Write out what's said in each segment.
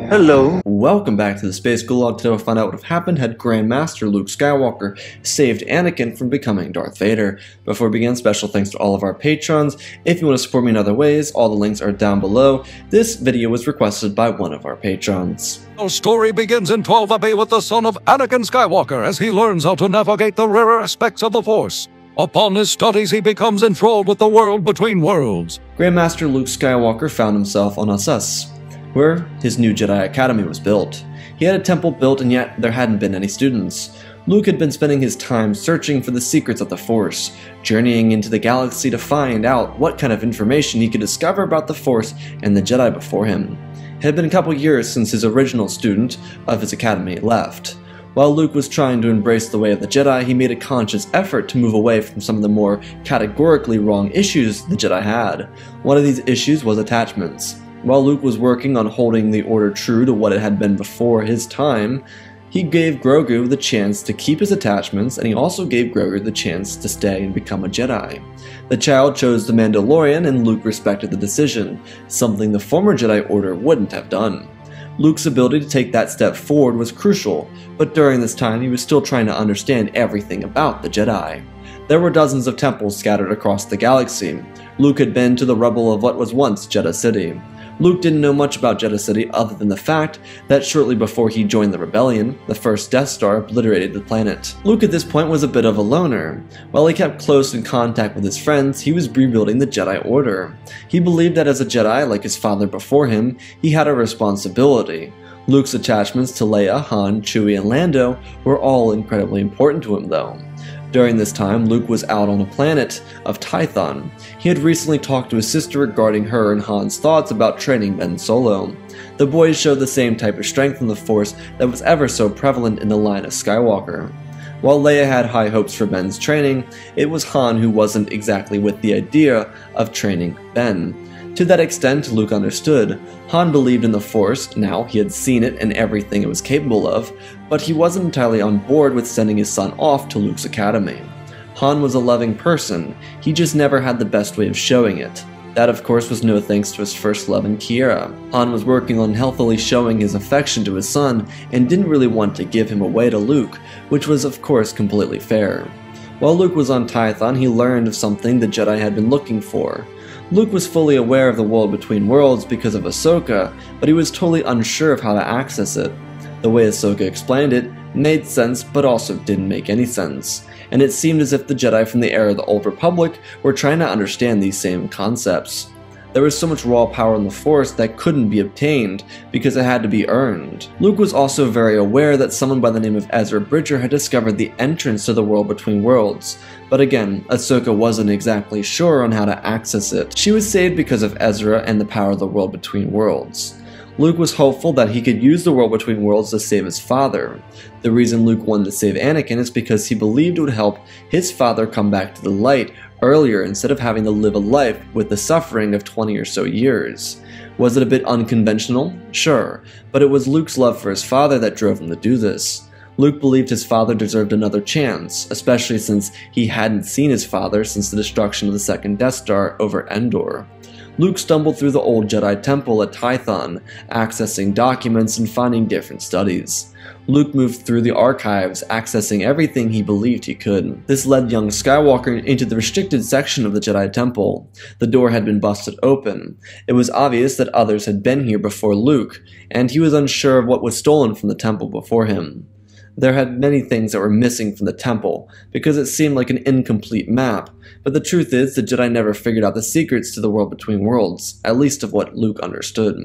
Hello. Welcome back to the Space Gulag. Today we'll find out what have happened had Grand Master Luke Skywalker saved Anakin from becoming Darth Vader. Before we begin, special thanks to all of our patrons. If you want to support me in other ways, all the links are down below. This video was requested by one of our patrons. Our story begins in 12 with the son of Anakin Skywalker as he learns how to navigate the rarer aspects of the Force. Upon his studies, he becomes enthralled with the world between worlds. Grand Master Luke Skywalker found himself on Assus, where his new Jedi Academy was built. He had a temple built, and yet there hadn't been any students. Luke had been spending his time searching for the secrets of the Force, journeying into the galaxy to find out what kind of information he could discover about the Force and the Jedi before him. It had been a couple years since his original student of his academy left. While Luke was trying to embrace the way of the Jedi, he made a conscious effort to move away from some of the more categorically wrong issues the Jedi had. One of these issues was attachments. While Luke was working on holding the Order true to what it had been before his time, he gave Grogu the chance to keep his attachments, and he also gave Grogu the chance to stay and become a Jedi. The child chose the Mandalorian, and Luke respected the decision, something the former Jedi Order wouldn't have done. Luke's ability to take that step forward was crucial, but during this time he was still trying to understand everything about the Jedi. There were dozens of temples scattered across the galaxy. Luke had been to the rubble of what was once Jedha City. Luke didn't know much about Jedha City other than the fact that shortly before he joined the rebellion, the first Death Star obliterated the planet. Luke at this point was a bit of a loner. While he kept close in contact with his friends, he was rebuilding the Jedi Order. He believed that as a Jedi, like his father before him, he had a responsibility. Luke's attachments to Leia, Han, Chewie, and Lando were all incredibly important to him though. During this time, Luke was out on a planet of Tython. He had recently talked to his sister regarding her and Han's thoughts about training Ben Solo. The boys showed the same type of strength in the Force that was ever so prevalent in the line of Skywalker. While Leia had high hopes for Ben's training, it was Han who wasn't exactly with the idea of training Ben. To that extent, Luke understood. Han believed in the Force, now he had seen it and everything it was capable of, but he wasn't entirely on board with sending his son off to Luke's academy. Han was a loving person, he just never had the best way of showing it. That of course was no thanks to his first love in Qi'ra. Han was working on healthily showing his affection to his son and didn't really want to give him away to Luke, which was of course completely fair. While Luke was on Tython, he learned of something the Jedi had been looking for. Luke was fully aware of the world between worlds because of Ahsoka, but he was totally unsure of how to access it. The way Ahsoka explained it made sense, but also didn't make any sense, and it seemed as if the Jedi from the era of the Old Republic were trying to understand these same concepts. There was so much raw power in the Force that couldn't be obtained because it had to be earned. Luke was also very aware that someone by the name of Ezra Bridger had discovered the entrance to the world between worlds, but again, Ahsoka wasn't exactly sure on how to access it. She was saved because of Ezra and the power of the world between worlds. Luke was hopeful that he could use the world between worlds to save his father. The reason Luke wanted to save Anakin is because he believed it would help his father come back to the light earlier instead of having to live a life with the suffering of 20 or so years. Was it a bit unconventional? Sure, but it was Luke's love for his father that drove him to do this. Luke believed his father deserved another chance, especially since he hadn't seen his father since the destruction of the second Death Star over Endor. Luke stumbled through the old Jedi Temple at Tython, accessing documents and finding different studies. Luke moved through the archives, accessing everything he believed he could. This led young Skywalker into the restricted section of the Jedi Temple. The door had been busted open. It was obvious that others had been here before Luke, and he was unsure of what was stolen from the temple before him. There had many things that were missing from the temple, because it seemed like an incomplete map, but the truth is the Jedi never figured out the secrets to the world between worlds, at least of what Luke understood.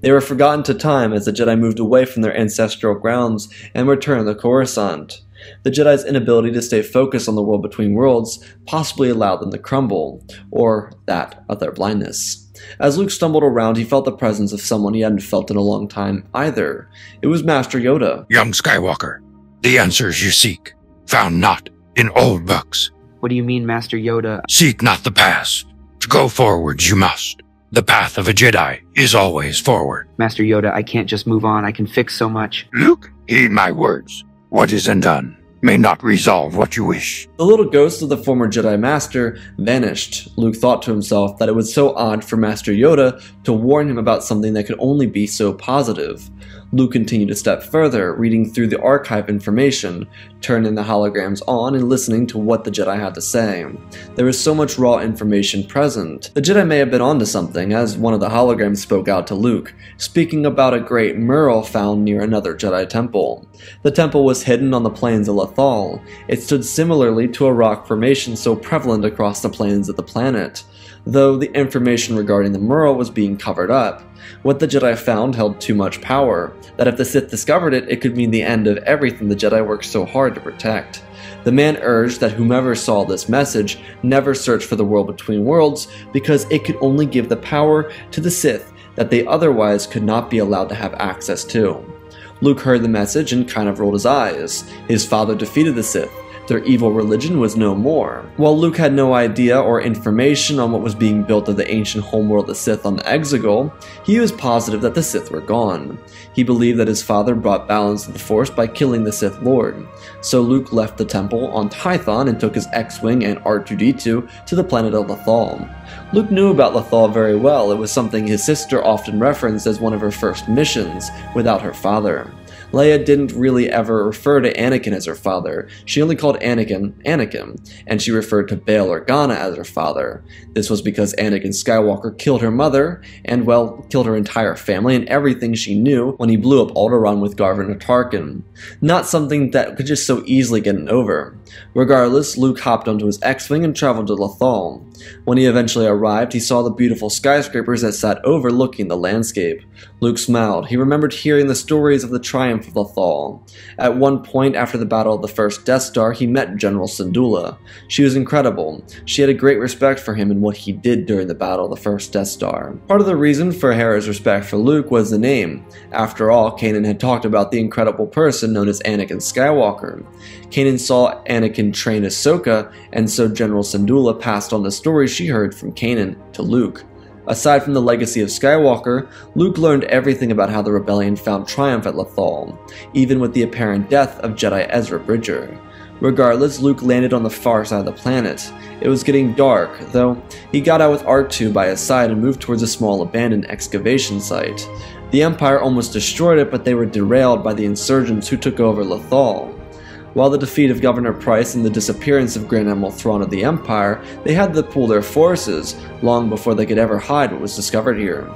They were forgotten to time as the Jedi moved away from their ancestral grounds and returned to Coruscant. The Jedi's inability to stay focused on the world between worlds possibly allowed them to crumble, or that of their blindness. As Luke stumbled around, he felt the presence of someone he hadn't felt in a long time either. It was Master Yoda. Young Skywalker, the answers you seek, found not in old books. What do you mean, Master Yoda? Seek not the past. To go forwards you must. The path of a Jedi is always forward. Master Yoda, I can't just move on. I can fix so much. Luke, heed my words. What is undone may not resolve what you wish. The little ghost of the former Jedi Master vanished. Luke thought to himself that it was so odd for Master Yoda to warn him about something that could only be so positive. Luke continued a step further, reading through the archive information, turning the holograms on and listening to what the Jedi had to say. There was so much raw information present. The Jedi may have been onto something, as one of the holograms spoke out to Luke, speaking about a great mural found near another Jedi temple. The temple was hidden on the plains of Lothal. It stood similarly to a rock formation so prevalent across the plains of the planet, though the information regarding the mural was being covered up. What the Jedi found held too much power, that if the Sith discovered it, it could mean the end of everything the Jedi worked so hard to protect. The man urged that whomever saw this message never search for the world between worlds, because it could only give the power to the Sith that they otherwise could not be allowed to have access to. Luke heard the message and kind of rolled his eyes. His father defeated the Sith. Their evil religion was no more. While Luke had no idea or information on what was being built of the ancient homeworld of the Sith on the Exegol, he was positive that the Sith were gone. He believed that his father brought balance to the Force by killing the Sith Lord. So Luke left the temple on Tython and took his X-Wing and R2-D2 to the planet of Lothal. Luke knew about Lothal very well. It was something his sister often referenced as one of her first missions without her father. Leia didn't really ever refer to Anakin as her father. She only called Anakin, Anakin, and she referred to Bail Organa as her father. This was because Anakin Skywalker killed her mother, and well, killed her entire family and everything she knew when he blew up Alderaan with Garvin and Tarkin. Not something that could just so easily get over. Regardless, Luke hopped onto his X-Wing and traveled to Lothal. When he eventually arrived, he saw the beautiful skyscrapers that sat overlooking the landscape. Luke smiled. He remembered hearing the stories of the triumph of Lothal. At one point after the battle of the first Death Star, he met General Syndulla. She was incredible. She had a great respect for him and what he did during the battle of the first Death Star. Part of the reason for Hera's respect for Luke was the name. After all, Kanan had talked about the incredible person known as Anakin Skywalker. Kanan saw Anakin train Ahsoka, and so General Syndulla passed on the stories she heard from Kanan to Luke. Aside from the legacy of Skywalker, Luke learned everything about how the rebellion found triumph at Lothal, even with the apparent death of Jedi Ezra Bridger. Regardless, Luke landed on the far side of the planet. It was getting dark, though he got out with R2 by his side and moved towards a small abandoned excavation site. The Empire almost destroyed it, but they were derailed by the insurgents who took over Lothal. While the defeat of Governor Price and the disappearance of Grand Admiral Thrawn of the Empire, they had to pool their forces long before they could ever hide what was discovered here.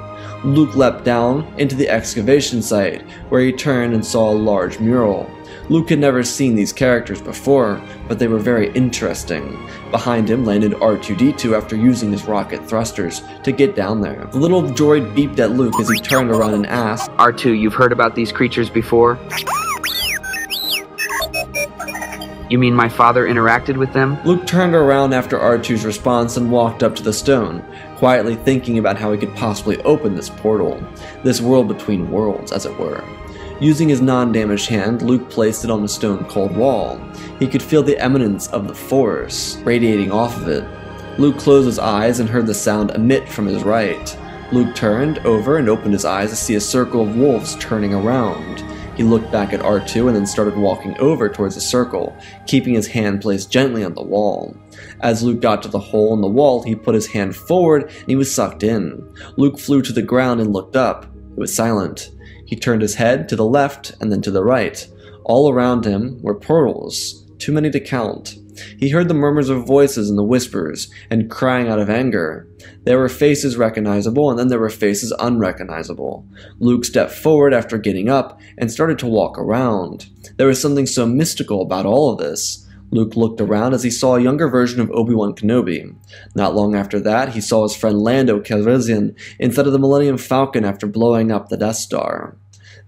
Luke leapt down into the excavation site, where he turned and saw a large mural. Luke had never seen these characters before, but they were very interesting. Behind him landed R2-D2 after using his rocket thrusters to get down there. The little droid beeped at Luke as he turned around and asked, R2, you've heard about these creatures before? You mean my father interacted with them? Luke turned around after R2's response and walked up to the stone, quietly thinking about how he could possibly open this portal, this world between worlds, as it were. Using his non-damaged hand, Luke placed it on the stone cold wall. He could feel the emanance of the Force radiating off of it. Luke closed his eyes and heard the sound emit from his right. Luke turned over and opened his eyes to see a circle of wolves turning around. He looked back at R2 and then started walking over towards the circle, keeping his hand placed gently on the wall. As Luke got to the hole in the wall, he put his hand forward and he was sucked in. Luke flew to the ground and looked up. It was silent. He turned his head to the left and then to the right. All around him were portals, too many to count. He heard the murmurs of voices and the whispers, and crying out of anger. There were faces recognizable, and then there were faces unrecognizable. Luke stepped forward after getting up, and started to walk around. There was something so mystical about all of this. Luke looked around as he saw a younger version of Obi-Wan Kenobi. Not long after that, he saw his friend Lando Calrissian inside of the Millennium Falcon after blowing up the Death Star.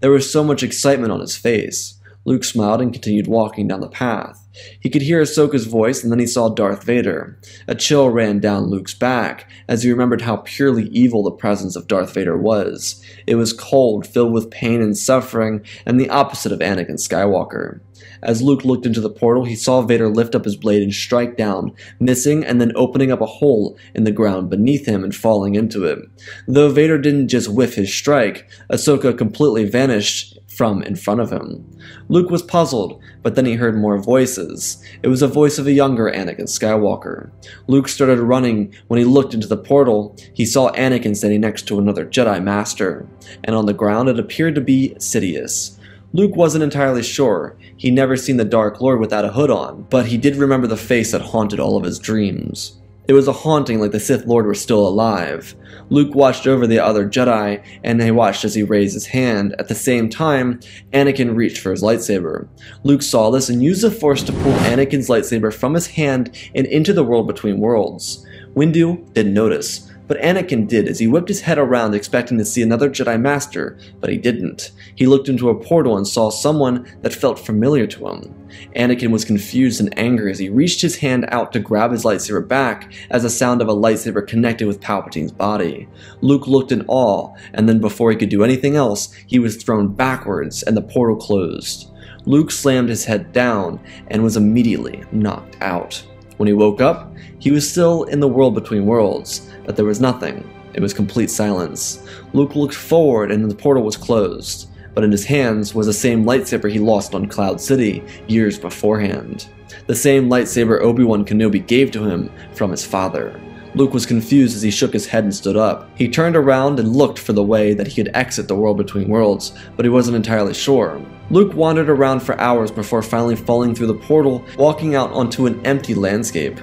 There was so much excitement on his face. Luke smiled and continued walking down the path. He could hear Ahsoka's voice, and then he saw Darth Vader. A chill ran down Luke's back as he remembered how purely evil the presence of Darth Vader was. It was cold, filled with pain and suffering, and the opposite of Anakin Skywalker. As Luke looked into the portal, he saw Vader lift up his blade and strike down, missing and then opening up a hole in the ground beneath him and falling into it. Though Vader didn't just whiff his strike, Ahsoka completely vanished from in front of him. Luke was puzzled, but then he heard more voices. It was a voice of a younger Anakin Skywalker. Luke started running. When he looked into the portal, he saw Anakin standing next to another Jedi Master, and on the ground it appeared to be Sidious. Luke wasn't entirely sure. He'd never seen the Dark Lord without a hood on, but he did remember the face that haunted all of his dreams. It was a haunting like the Sith Lord were still alive. Luke watched over the other Jedi, and they watched as he raised his hand. At the same time, Anakin reached for his lightsaber. Luke saw this and used the Force to pull Anakin's lightsaber from his hand and into the world between worlds. Windu didn't notice, but Anakin did as he whipped his head around expecting to see another Jedi Master, but he didn't. He looked into a portal and saw someone that felt familiar to him. Anakin was confused and angry as he reached his hand out to grab his lightsaber back as the sound of a lightsaber connected with Palpatine's body. Luke looked in awe, and then before he could do anything else, he was thrown backwards and the portal closed. Luke slammed his head down and was immediately knocked out. When he woke up, he was still in the world between worlds, but there was nothing. It was complete silence. Luke looked forward and the portal was closed, but in his hands was the same lightsaber he lost on Cloud City years beforehand. The same lightsaber Obi-Wan Kenobi gave to him from his father. Luke was confused as he shook his head and stood up. He turned around and looked for the way that he could exit the world between worlds, but he wasn't entirely sure. Luke wandered around for hours before finally falling through the portal, walking out onto an empty landscape.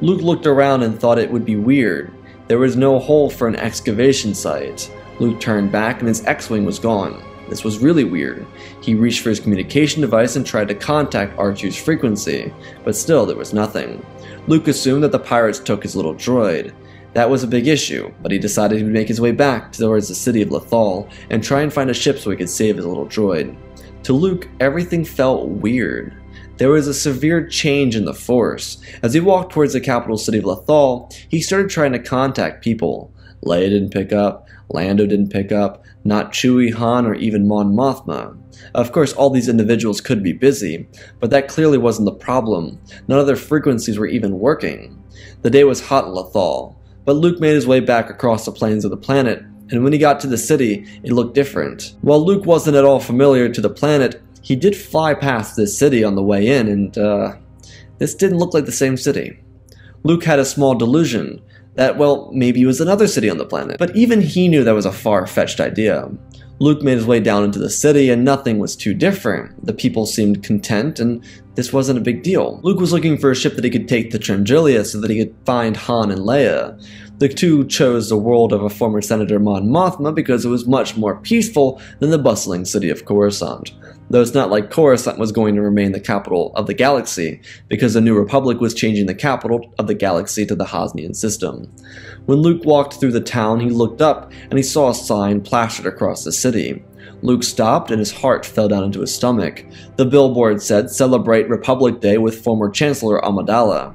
Luke looked around and thought it would be weird. There was no hole for an excavation site. Luke turned back and his X-Wing was gone. This was really weird. He reached for his communication device and tried to contact R2's frequency, but still there was nothing. Luke assumed that the pirates took his little droid. That was a big issue, but he decided he would make his way back towards the city of Lothal and try and find a ship so he could save his little droid. To Luke, everything felt weird. There was a severe change in the Force. As he walked towards the capital city of Lothal, he started trying to contact people. Leia didn't pick up, Lando didn't pick up, not Chewie, Han, or even Mon Mothma. Of course, all these individuals could be busy, but that clearly wasn't the problem. None of their frequencies were even working. The day was hot in Lothal, but Luke made his way back across the plains of the planet, and when he got to the city, it looked different. While Luke wasn't at all familiar to the planet, he did fly past this city on the way in, and this didn't look like the same city. Luke had a small delusion that, well, maybe it was another city on the planet, but even he knew that was a far-fetched idea. Luke made his way down into the city, and nothing was too different. The people seemed content, and this wasn't a big deal. Luke was looking for a ship that he could take to Trangilia so that he could find Han and Leia. The two chose the world of a former Senator Mon Mothma because it was much more peaceful than the bustling city of Coruscant. Though it's not like Coruscant was going to remain the capital of the galaxy, because the New Republic was changing the capital of the galaxy to the Hosnian system. When Luke walked through the town, he looked up and he saw a sign plastered across the city. Luke stopped and his heart fell down into his stomach. The billboard said, "Celebrate Republic Day with former Chancellor Amidala."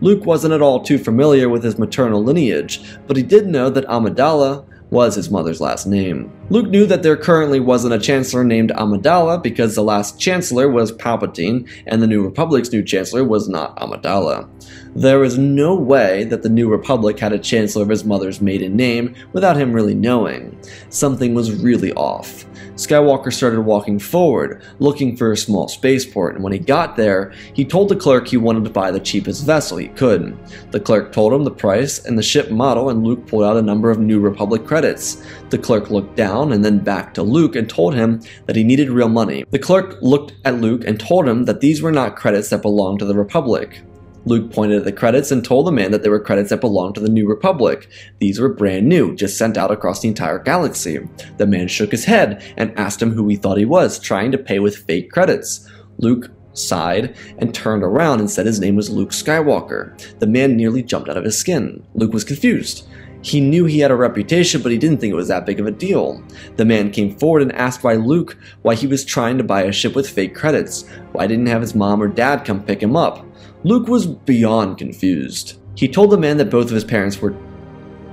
Luke wasn't at all too familiar with his maternal lineage, but he did know that Amidala was his mother's last name. Luke knew that there currently wasn't a chancellor named Amidala because the last chancellor was Palpatine and the New Republic's new chancellor was not Amidala. There was no way that the New Republic had a chancellor of his mother's maiden name without him really knowing. Something was really off. Skywalker started walking forward, looking for a small spaceport, and when he got there, he told the clerk he wanted to buy the cheapest vessel he could. The clerk told him the price and the ship model, and Luke pulled out a number of New Republic credits. The clerk looked down and then back to Luke and told him that he needed real money. The clerk looked at Luke and told him that these were not credits that belonged to the Republic. Luke pointed at the credits and told the man that they were credits that belonged to the New Republic. These were brand new, just sent out across the entire galaxy. The man shook his head and asked him who he thought he was, trying to pay with fake credits. Luke sighed and turned around and said his name was Luke Skywalker. The man nearly jumped out of his skin. Luke was confused. He knew he had a reputation, but he didn't think it was that big of a deal. The man came forward and asked why he was trying to buy a ship with fake credits. Why didn't have his mom or dad come pick him up? Luke was beyond confused. He told the man that both of his parents were...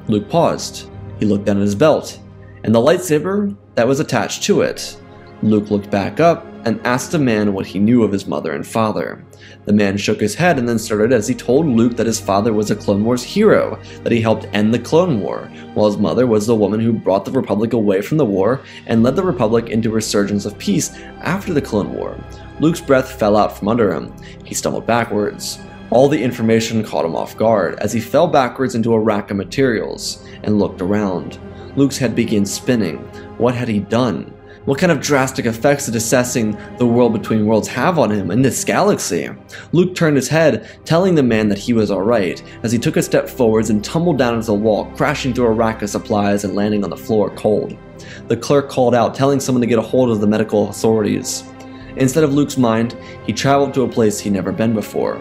Luke paused. He looked down at his belt, and the lightsaber that was attached to it. Luke looked back up and asked the man what he knew of his mother and father. The man shook his head and then started as he told Luke that his father was a Clone Wars hero, that he helped end the Clone War, while his mother was the woman who brought the Republic away from the war and led the Republic into a resurgence of peace after the Clone War. Luke's breath fell out from under him. He stumbled backwards. All the information caught him off guard as he fell backwards into a rack of materials and looked around. Luke's head began spinning. What had he done? What kind of drastic effects did assessing the world between worlds have on him in this galaxy? Luke turned his head, telling the man that he was alright, as he took a step forwards and tumbled down into the wall, crashing through a rack of supplies and landing on the floor cold. The clerk called out, telling someone to get a hold of the medical authorities. Instead of Luke's mind, he traveled to a place he'd never been before.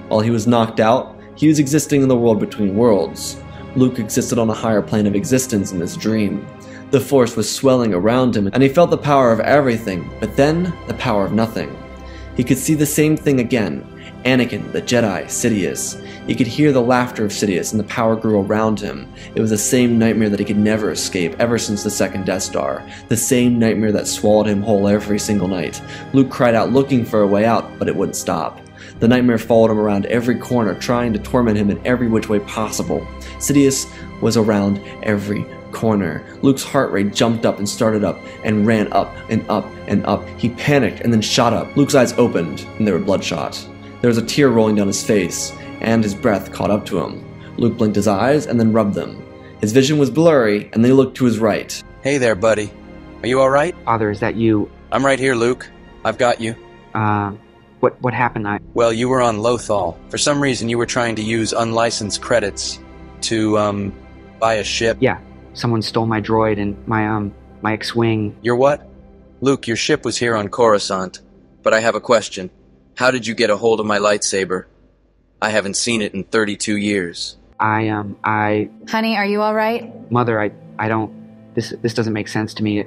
While he was knocked out, he was existing in the world between worlds. Luke existed on a higher plane of existence in this dream. The Force was swelling around him, and he felt the power of everything, but then the power of nothing. He could see the same thing again. Anakin, the Jedi, Sidious. He could hear the laughter of Sidious, and the power grew around him. It was the same nightmare that he could never escape ever since the second Death Star. The same nightmare that swallowed him whole every single night. Luke cried out looking for a way out, but it wouldn't stop. The nightmare followed him around every corner, trying to torment him in every which way possible. Sidious was around every corner. Luke's heart rate jumped up and started up and ran up and up and up. He panicked and then shot up. Luke's eyes opened and they were bloodshot. There was a tear rolling down his face and his breath caught up to him. Luke blinked his eyes and then rubbed them. His vision was blurry and then he looked to his right. Hey there, buddy. Are you alright? Father, is that you? I'm right here, Luke. I've got you. What happened? Well, you were on Lothal. For some reason, you were trying to use unlicensed credits to, buy a ship. Yeah, someone stole my droid and my X-Wing. Your what? Luke, your ship was here on Coruscant. But I have a question. How did you get a hold of my lightsaber? I haven't seen it in 32 years. Honey, are you alright? Mother, I don't... This doesn't make sense to me.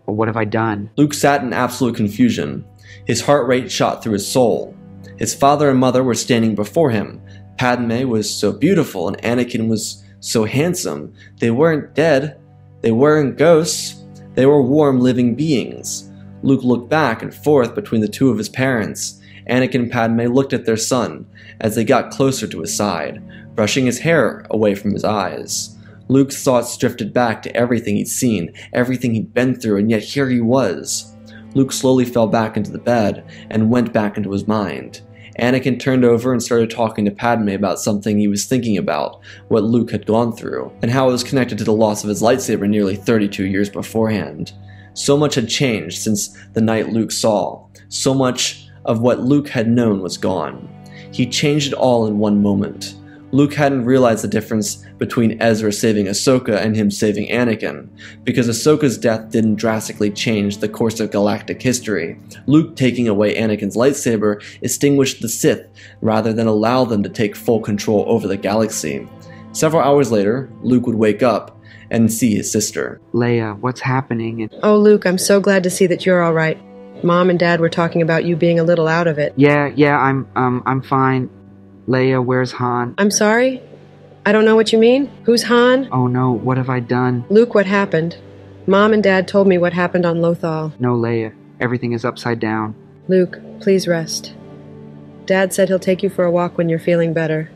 What have I done? Luke sat in absolute confusion. His heart rate shot through his soul. His father and mother were standing before him. Padme was so beautiful and Anakin was so handsome. They weren't dead. They weren't ghosts. They were warm living beings. Luke looked back and forth between the two of his parents. Anakin and Padme looked at their son as they got closer to his side, brushing his hair away from his eyes. Luke's thoughts drifted back to everything he'd seen, everything he'd been through, and yet here he was. Luke slowly fell back into the bed and went back into his mind. Anakin turned over and started talking to Padme about something he was thinking about, what Luke had gone through, and how it was connected to the loss of his lightsaber nearly 32 years beforehand. So much had changed since the night Luke saw. So much of what Luke had known was gone. He changed it all in one moment. Luke hadn't realized the difference between Ezra saving Ahsoka and him saving Anakin, because Ahsoka's death didn't drastically change the course of galactic history. Luke taking away Anakin's lightsaber extinguished the Sith, rather than allow them to take full control over the galaxy. Several hours later, Luke would wake up and see his sister. Leia, what's happening? Oh, Luke, I'm so glad to see that you're all right. Mom and Dad were talking about you being a little out of it. Yeah, I'm fine. Leia, where's Han? I'm sorry? I don't know what you mean. Who's Han? Oh no, what have I done? Luke, what happened? Mom and Dad told me what happened on Lothal. No, Leia. Everything is upside down. Luke, please rest. Dad said he'll take you for a walk when you're feeling better.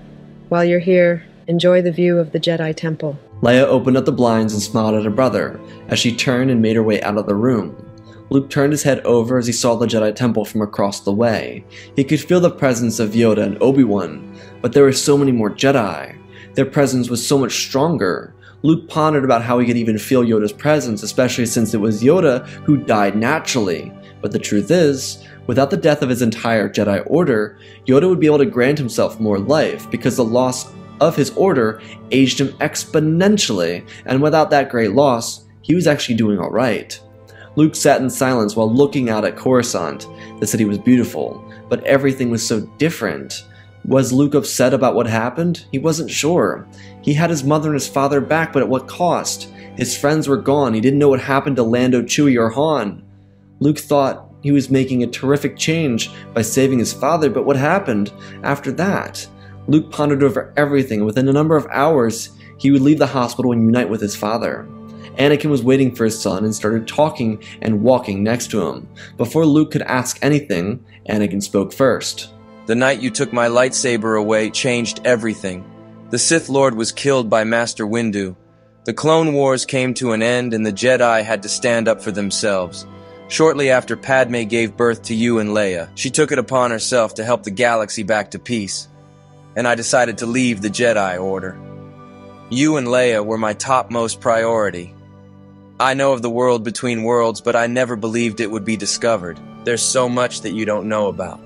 While you're here, enjoy the view of the Jedi Temple. Leia opened up the blinds and smiled at her brother as she turned and made her way out of the room. Luke turned his head over as he saw the Jedi Temple from across the way. He could feel the presence of Yoda and Obi-Wan, but there were so many more Jedi. Their presence was so much stronger. Luke pondered about how he could even feel Yoda's presence, especially since it was Yoda who died naturally. But the truth is, without the death of his entire Jedi Order, Yoda would be able to grant himself more life, because the loss of his order aged him exponentially, and without that great loss, he was actually doing alright. Luke sat in silence while looking out at Coruscant. The city was beautiful, but everything was so different. Was Luke upset about what happened? He wasn't sure. He had his mother and his father back, but at what cost? His friends were gone. He didn't know what happened to Lando, Chewie, or Han. Luke thought he was making a terrific change by saving his father, but what happened after that? Luke pondered over everything, and within a number of hours, he would leave the hospital and unite with his father. Anakin was waiting for his son and started talking and walking next to him. Before Luke could ask anything, Anakin spoke first. The night you took my lightsaber away changed everything. The Sith Lord was killed by Master Windu. The Clone Wars came to an end and the Jedi had to stand up for themselves. Shortly after Padme gave birth to you and Leia, she took it upon herself to help the galaxy back to peace. And I decided to leave the Jedi Order. You and Leia were my topmost priority. I know of the world between worlds, but I never believed it would be discovered. There's so much that you don't know about,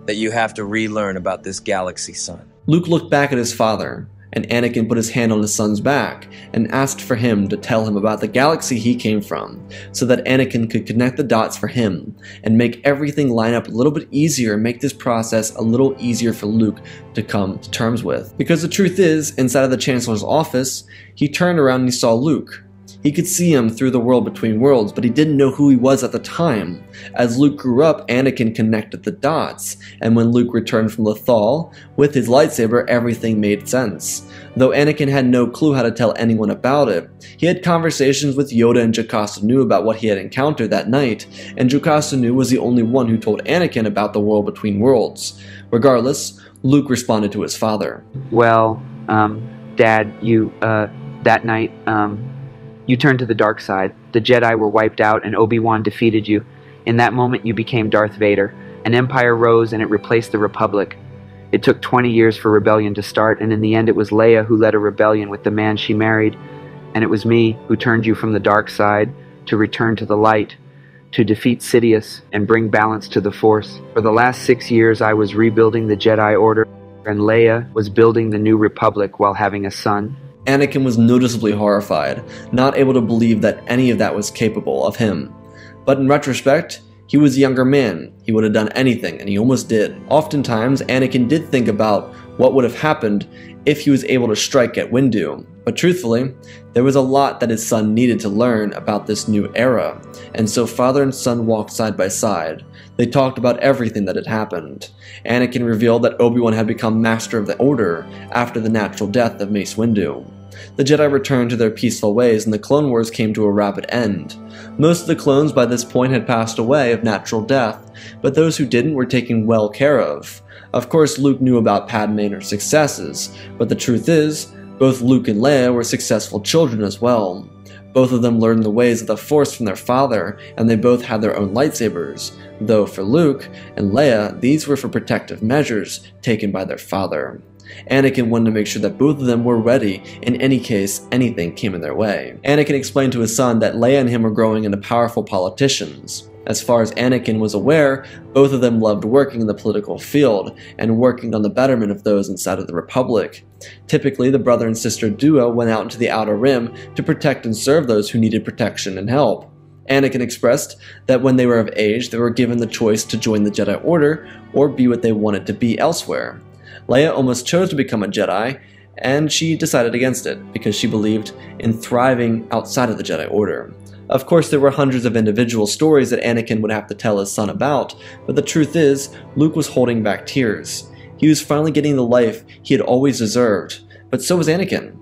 that you have to relearn about this galaxy, son. Luke looked back at his father, and Anakin put his hand on his son's back and asked for him to tell him about the galaxy he came from, so that Anakin could connect the dots for him and make everything line up a little bit easier and make this process a little easier for Luke to come to terms with. Because the truth is, inside of the Chancellor's office, he turned around and he saw Luke. He could see him through the world between worlds, but he didn't know who he was at the time. As Luke grew up, Anakin connected the dots, and when Luke returned from Lothal, with his lightsaber, everything made sense. Though Anakin had no clue how to tell anyone about it, he had conversations with Yoda and Jocasta Nu about what he had encountered that night, and Jocasta Nu was the only one who told Anakin about the world between worlds. Regardless, Luke responded to his father. Well, Dad, that night, you turned to the dark side. The Jedi were wiped out and Obi-Wan defeated you. In that moment, you became Darth Vader. An empire rose and it replaced the Republic. It took 20 years for rebellion to start, and in the end it was Leia who led a rebellion with the man she married. And it was me who turned you from the dark side to return to the light, to defeat Sidious and bring balance to the Force. For the last 6 years I was rebuilding the Jedi Order, and Leia was building the new Republic while having a son. Anakin was noticeably horrified, not able to believe that any of that was capable of him. But in retrospect, he was a younger man. He would have done anything, and he almost did. Oftentimes, Anakin did think about what would have happened if he was able to strike at Windu. But truthfully, there was a lot that his son needed to learn about this new era, and so father and son walked side by side. They talked about everything that had happened. Anakin revealed that Obi-Wan had become Master of the Order after the natural death of Mace Windu. The Jedi returned to their peaceful ways and the Clone Wars came to a rapid end. Most of the clones by this point had passed away of natural death, but those who didn't were taken well care of. Of course, Luke knew about Padme and her successes, but the truth is, both Luke and Leia were successful children as well. Both of them learned the ways of the Force from their father, and they both had their own lightsabers, though for Luke and Leia, these were for protective measures taken by their father. Anakin wanted to make sure that both of them were ready in any case anything came in their way. Anakin explained to his son that Leia and him were growing into powerful politicians. As far as Anakin was aware, both of them loved working in the political field and working on the betterment of those inside of the Republic. Typically, the brother and sister duo went out into the Outer Rim to protect and serve those who needed protection and help. Anakin expressed that when they were of age, they were given the choice to join the Jedi Order or be what they wanted to be elsewhere. Leia almost chose to become a Jedi, and she decided against it because she believed in thriving outside of the Jedi Order. Of course, there were hundreds of individual stories that Anakin would have to tell his son about, but the truth is, Luke was holding back tears. He was finally getting the life he had always deserved, but so was Anakin.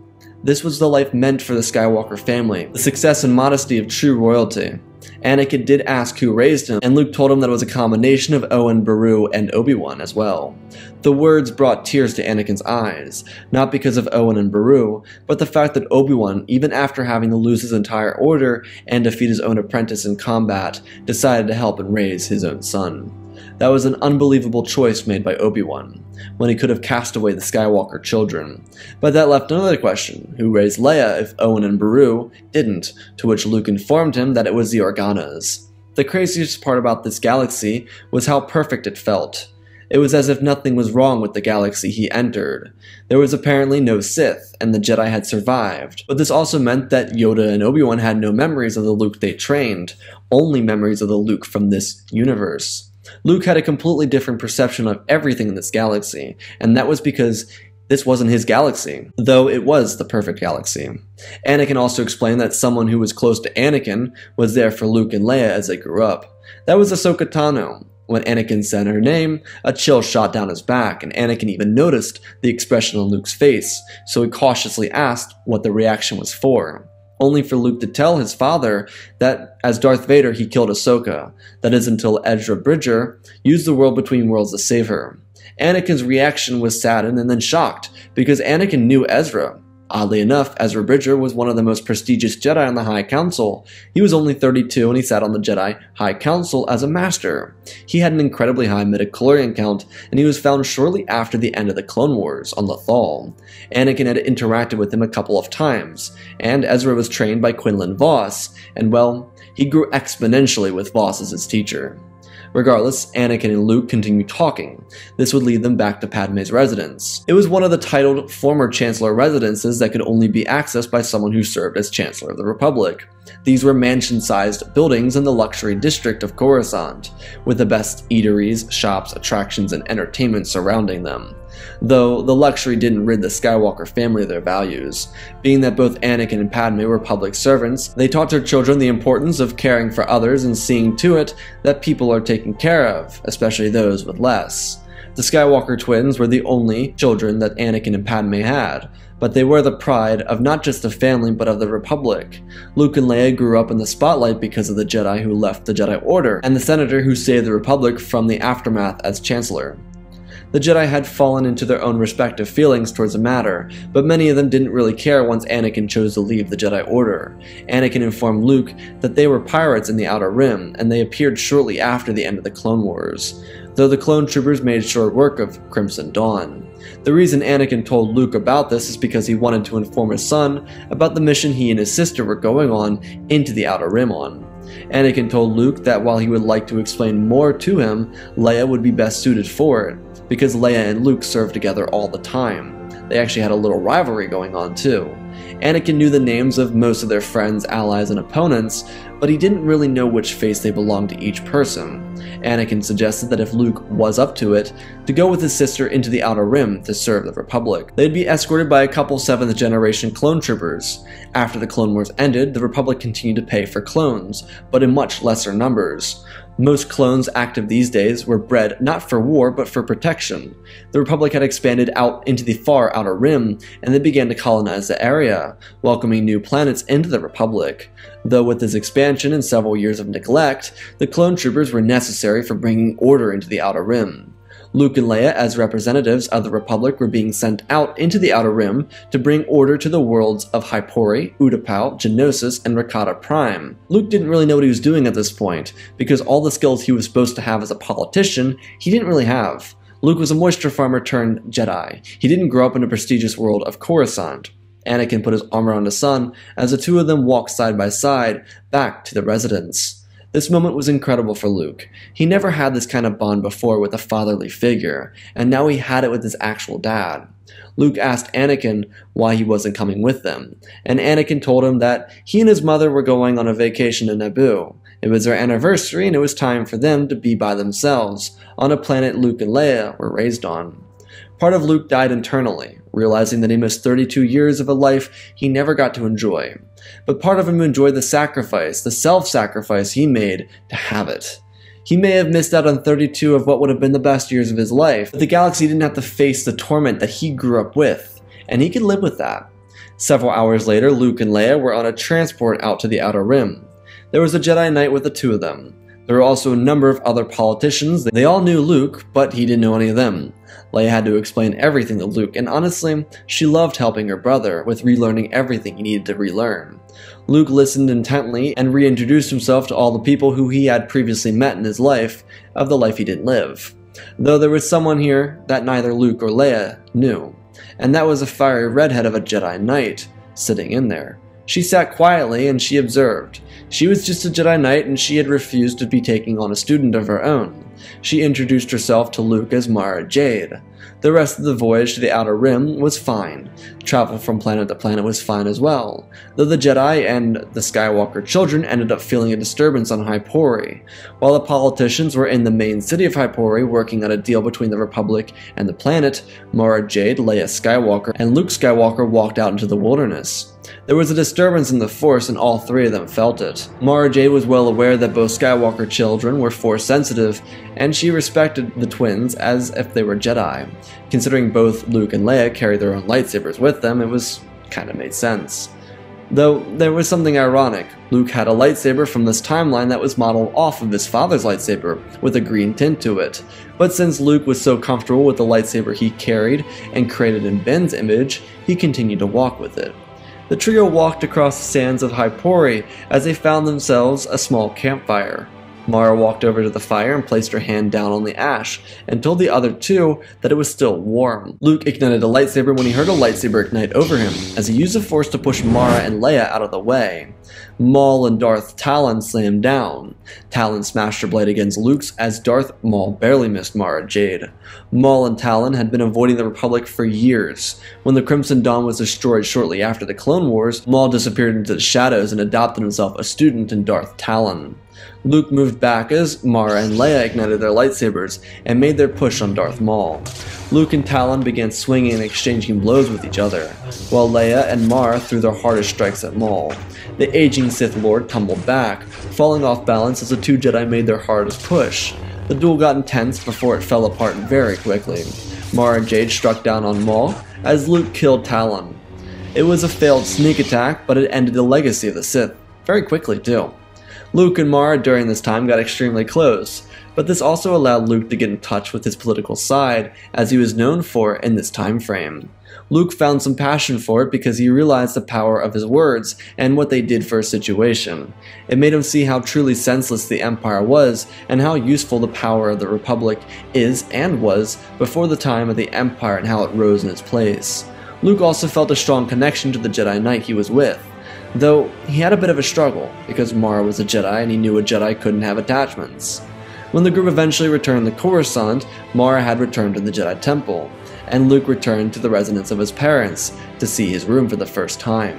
This was the life meant for the Skywalker family, the success and modesty of true royalty. Anakin did ask who raised him, and Luke told him that it was a combination of Owen, Beru, and Obi-Wan as well. The words brought tears to Anakin's eyes, not because of Owen and Beru, but the fact that Obi-Wan, even after having to lose his entire order and defeat his own apprentice in combat, decided to help and raise his own son. That was an unbelievable choice made by Obi-Wan, when he could have cast away the Skywalker children. But that left another question: who raised Leia if Owen and Beru didn't? To which Luke informed him that it was the Organas. The craziest part about this galaxy was how perfect it felt. It was as if nothing was wrong with the galaxy he entered. There was apparently no Sith, and the Jedi had survived. But this also meant that Yoda and Obi-Wan had no memories of the Luke they trained, only memories of the Luke from this universe. Luke had a completely different perception of everything in this galaxy, and that was because this wasn't his galaxy, though it was the perfect galaxy. Anakin also explained that someone who was close to Anakin was there for Luke and Leia as they grew up. That was Ahsoka Tano. When Anakin said her name, a chill shot down his back, and Anakin even noticed the expression on Luke's face, so he cautiously asked what the reaction was for. only for Luke to tell his father that as Darth Vader he killed Ahsoka. That is until Ezra Bridger used the world between worlds to save her. Anakin's reaction was saddened and then shocked, because Anakin knew Ezra. Oddly enough, Ezra Bridger was one of the most prestigious Jedi on the High Council. He was only 32 and he sat on the Jedi High Council as a master. He had an incredibly high midichlorian count, and he was found shortly after the end of the Clone Wars on Lothal. Anakin had interacted with him a couple of times, and Ezra was trained by Quinlan Vos, and well, he grew exponentially with Vos as his teacher. Regardless, Anakin and Luke continued talking. This would lead them back to Padme's residence. It was one of the titled former Chancellor residences that could only be accessed by someone who served as Chancellor of the Republic. These were mansion-sized buildings in the luxury district of Coruscant, with the best eateries, shops, attractions, and entertainment surrounding them. Though the luxury didn't rid the Skywalker family of their values. Being that both Anakin and Padme were public servants, they taught their children the importance of caring for others and seeing to it that people are taken care of, especially those with less. The Skywalker twins were the only children that Anakin and Padme had, but they were the pride of not just the family but of the Republic. Luke and Leia grew up in the spotlight because of the Jedi who left the Jedi Order, and the Senator who saved the Republic from the aftermath as Chancellor. The Jedi had fallen into their own respective feelings towards the matter, but many of them didn't really care once Anakin chose to leave the Jedi Order. Anakin informed Luke that they were pirates in the Outer Rim, and they appeared shortly after the end of the Clone Wars, though the clone troopers made short work of Crimson Dawn. The reason Anakin told Luke about this is because he wanted to inform his son about the mission he and his sister were going on into the Outer Rim on. Anakin told Luke that while he would like to explain more to him, Leia would be best suited for it, because Leia and Luke served together all the time. They actually had a little rivalry going on too. Anakin knew the names of most of their friends, allies, and opponents, but he didn't really know which face they belonged to each person. Anakin suggested that if Luke was up to it, to go with his sister into the Outer Rim to serve the Republic. They'd be escorted by a couple 7th generation clone troopers. After the Clone Wars ended, the Republic continued to pay for clones, but in much lesser numbers. Most clones active these days were bred not for war but for protection. The Republic had expanded out into the far Outer Rim, and they began to colonize the area, welcoming new planets into the Republic. Though with this expansion and several years of neglect, the clone troopers were necessary for bringing order into the Outer Rim. Luke and Leia, as representatives of the Republic, were being sent out into the Outer Rim to bring order to the worlds of Hypori, Utapau, Geonosis, and Rakata Prime. Luke didn't really know what he was doing at this point, because all the skills he was supposed to have as a politician, he didn't really have. Luke was a moisture farmer turned Jedi. He didn't grow up in the prestigious world of Coruscant. Anakin put his arm around his son as the two of them walked side by side back to the residence. This moment was incredible for Luke. He never had this kind of bond before with a fatherly figure, and now he had it with his actual dad. Luke asked Anakin why he wasn't coming with them, and Anakin told him that he and his mother were going on a vacation to Naboo. It was their anniversary and it was time for them to be by themselves, on a planet Luke and Leia were raised on. Part of Luke died internally, realizing that he missed 32 years of a life he never got to enjoy. But part of him enjoyed the sacrifice, the self-sacrifice he made to have it. He may have missed out on 32 of what would have been the best years of his life, but the galaxy didn't have to face the torment that he grew up with, and he could live with that. Several hours later, Luke and Leia were on a transport out to the Outer Rim. There was a Jedi Knight with the two of them. There were also a number of other politicians. They all knew Luke, but he didn't know any of them. Leia had to explain everything to Luke, and honestly, she loved helping her brother with relearning everything he needed to relearn. Luke listened intently and reintroduced himself to all the people who he had previously met in his life, of the life he didn't live. Though there was someone here that neither Luke or Leia knew, and that was a fiery redhead of a Jedi Knight, sitting in there. She sat quietly and she observed. She was just a Jedi Knight and she had refused to be taking on a student of her own. She introduced herself to Luke as Mara Jade. The rest of the voyage to the Outer Rim was fine. Travel from planet to planet was fine as well, though the Jedi and the Skywalker children ended up feeling a disturbance on Hypori. While the politicians were in the main city of Hypori working on a deal between the Republic and the planet, Mara Jade, Leia Skywalker, and Luke Skywalker walked out into the wilderness. There was a disturbance in the Force and all three of them felt it. Mara Jade was well aware that both Skywalker children were Force sensitive, and she respected the twins as if they were Jedi. Considering both Luke and Leia carried their own lightsabers with them, it kinda made sense. Though there was something ironic. Luke had a lightsaber from this timeline that was modeled off of his father's lightsaber, with a green tint to it. But since Luke was so comfortable with the lightsaber he carried and created in Ben's image, he continued to walk with it. The trio walked across the sands of Hypori as they found themselves a small campfire. Mara walked over to the fire and placed her hand down on the ash, and told the other two that it was still warm. Luke ignited a lightsaber when he heard a lightsaber ignite over him, as he used the Force to push Mara and Leia out of the way. Maul and Darth Talon slammed down. Talon smashed her blade against Luke's as Darth Maul barely missed Mara Jade. Maul and Talon had been avoiding the Republic for years. When the Crimson Dawn was destroyed shortly after the Clone Wars, Maul disappeared into the shadows and adopted himself a student in Darth Talon. Luke moved back as Mara and Leia ignited their lightsabers and made their push on Darth Maul. Luke and Talon began swinging and exchanging blows with each other, while Leia and Mara threw their hardest strikes at Maul. The aging Sith Lord tumbled back, falling off balance as the two Jedi made their hardest push. The duel got intense before it fell apart very quickly. Mara Jade struck down on Maul as Luke killed Talon. It was a failed sneak attack, but it ended the legacy of the Sith, very quickly too. Luke and Mara during this time got extremely close, but this also allowed Luke to get in touch with his political side, as he was known for in this time frame. Luke found some passion for it because he realized the power of his words and what they did for a situation. It made him see how truly senseless the Empire was and how useful the power of the Republic is and was before the time of the Empire and how it rose in its place. Luke also felt a strong connection to the Jedi Knight he was with, though he had a bit of a struggle because Mara was a Jedi and he knew a Jedi couldn't have attachments. When the group eventually returned to Coruscant, Mara had returned to the Jedi Temple, and Luke returned to the residence of his parents to see his room for the first time.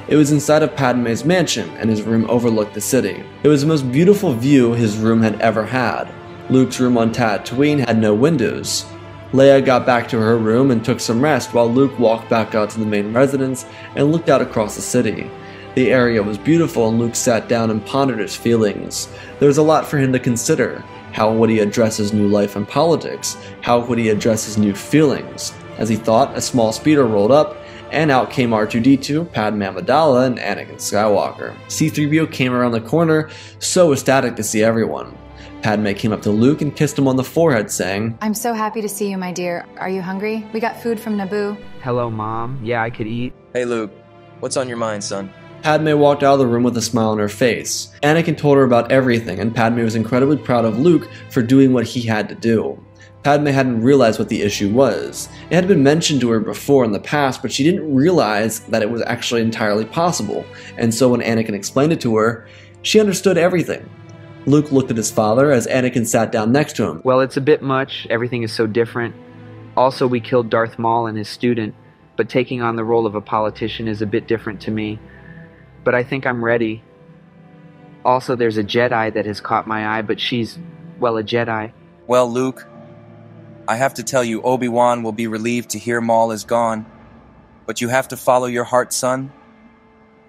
It was inside of Padme's mansion, and his room overlooked the city. It was the most beautiful view his room had ever had. Luke's room on Tatooine had no windows. Leia got back to her room and took some rest while Luke walked back out to the main residence and looked out across the city. The area was beautiful and Luke sat down and pondered his feelings. There was a lot for him to consider. How would he address his new life in politics? How would he address his new feelings? As he thought, a small speeder rolled up, and out came R2-D2, Padme Amidala, and Anakin Skywalker. C-3PO came around the corner, so ecstatic to see everyone. Padme came up to Luke and kissed him on the forehead, saying, "I'm so happy to see you, my dear. Are you hungry? We got food from Naboo." Hello, Mom. Yeah, I could eat. Hey Luke, what's on your mind, son? Padme walked out of the room with a smile on her face. Anakin told her about everything, and Padme was incredibly proud of Luke for doing what he had to do. Padme hadn't realized what the issue was. It had been mentioned to her before in the past, but she didn't realize that it was actually entirely possible, and so when Anakin explained it to her, she understood everything. Luke looked at his father as Anakin sat down next to him. Well, it's a bit much. Everything is so different. Also, we killed Darth Maul and his student, but taking on the role of a politician is a bit different to me. But I think I'm ready. Also, there's a Jedi that has caught my eye, but she's, well, a Jedi. Well, Luke, I have to tell you, Obi-Wan will be relieved to hear Maul is gone. But you have to follow your heart, son.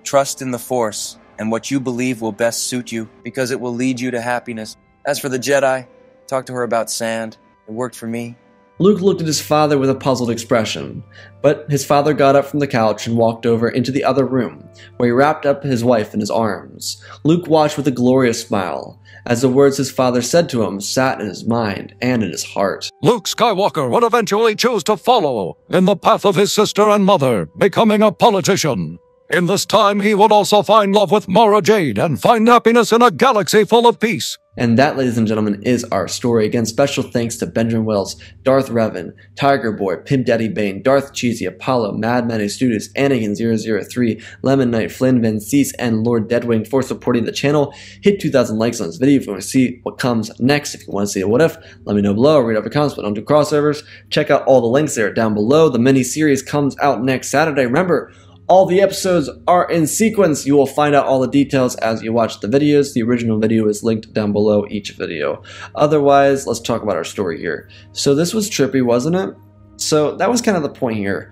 Trust in the Force and what you believe will best suit you, because it will lead you to happiness. As for the Jedi, talk to her about sand. It worked for me. Luke looked at his father with a puzzled expression, but his father got up from the couch and walked over into the other room, where he wrapped up his wife in his arms. Luke watched with a glorious smile, as the words his father said to him sat in his mind and in his heart. Luke Skywalker would eventually choose to follow in the path of his sister and mother, becoming a politician. In this time, he would also find love with Mara Jade and find happiness in a galaxy full of peace. And that, ladies and gentlemen, is our story. Again, special thanks to Benjamin Wells, Darth Revan, Tiger Boy, Pimp Daddy Bane, Darth Cheesy, Apollo, Mad Manny Studios, Anakin 003, Lemon Knight, Flynn Van Cease, and Lord Deadwing for supporting the channel. Hit 2,000 likes on this video if you want to see what comes next. If you want to see a what if, let me know below. I'll read up your comments, but don't do crossovers. Check out all the links there down below. The mini-series comes out next Saturday. Remember, all the episodes are in sequence. You will find out all the details as you watch the videos. The original video is linked down below each video. Otherwise, let's talk about our story here. So this was trippy, wasn't it? So that was kind of the point here.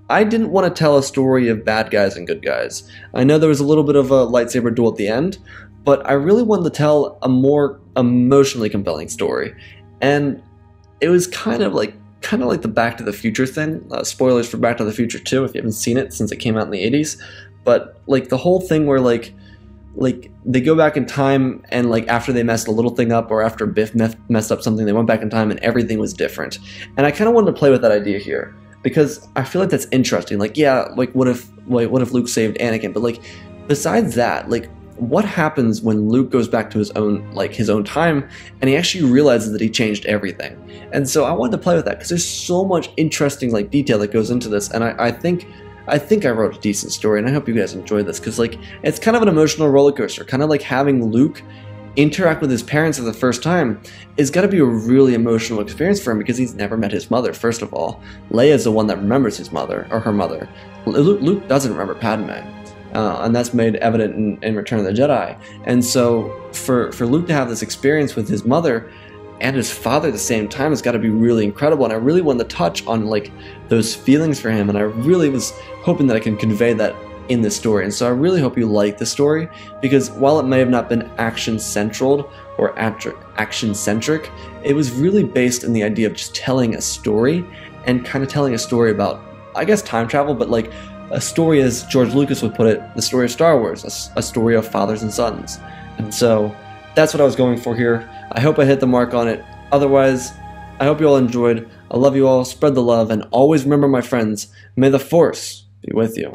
I didn't want to tell a story of bad guys and good guys. I know there was a little bit of a lightsaber duel at the end, but I really wanted to tell a more emotionally compelling story. And it was kind of like the Back to the Future thing. Spoilers for Back to the Future 2 if you haven't seen it since it came out in the 80s. but like the whole thing where like they go back in time and like after they messed a little thing up or after Biff messed up something, they went back in time and everything was different. And I kind of wanted to play with that idea here because I feel like that's interesting. Like, yeah, like what if Luke saved Anakin? But like besides that, like what happens when Luke goes back to his own time and he actually realizes that he changed everything? And so I wanted to play with that because there's so much interesting like detail that goes into this, and I think I wrote a decent story, and I hope you guys enjoy this because like it's kind of an emotional roller coaster. Kind of like having Luke interact with his parents for the first time is got to be a really emotional experience for him because he's never met his mother. First of all, Leia's the one that remembers his mother or her mother. Luke doesn't remember Padme, and that's made evident in Return of the Jedi. And so for Luke to have this experience with his mother and his father at the same time has got to be really incredible. And I really wanted to touch on like those feelings for him, and I really was hoping that I can convey that in this story. And so I really hope you like the story because while it may have not been action-central or action-centric, it was really based in the idea of just telling a story and kind of telling a story about, I guess, time travel, but like a story, as George Lucas would put it, the story of Star Wars, a story of fathers and sons. And so that's what I was going for here. I hope I hit the mark on it. Otherwise, I hope you all enjoyed. I love you all. Spread the love. And always remember, my friends, may the Force be with you.